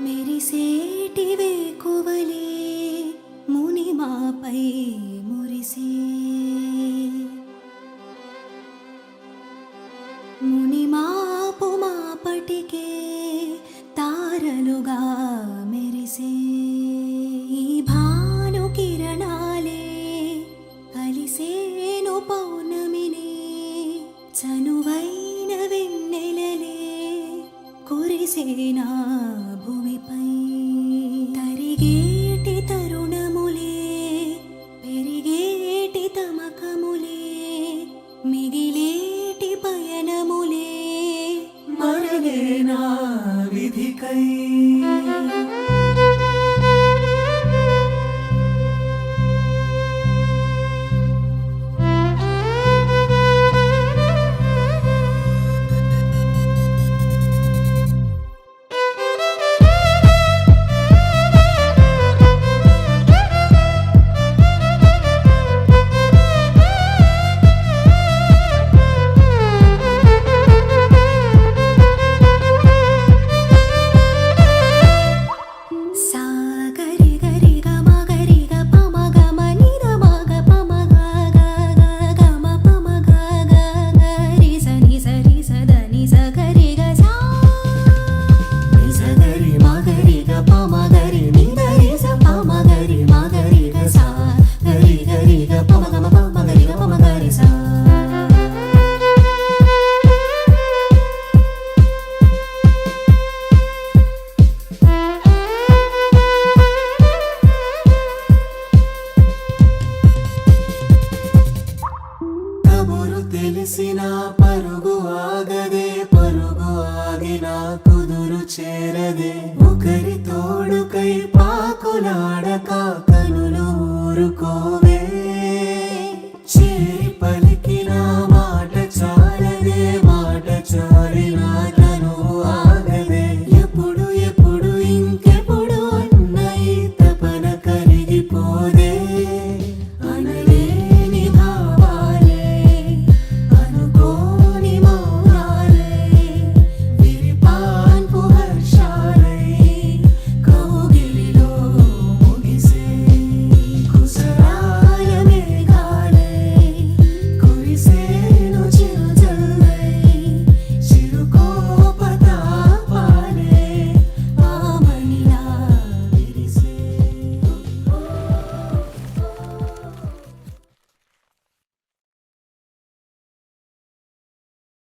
మెరిసేటి వేకువలే మునిమాపై మురిసే మునిమాపు మాపటికే తారలుగా మెరిసే ఈ భాను కిరణాలే కలిసేను పౌర్ణమినే చనువైన వెన్నెలలే కురిసేనా భూమిపై తరిగేటి తరుణములే పెరిగేటి తమకములే మిగిలేటి పయనములే మరలేనా విధికై తెలిసిన పరుగు ఆగదే పరుగు ఆగిన కుదురు చేరదే ఒకరి తోడుకై పాకులాడక కనులు ఊరుకోవే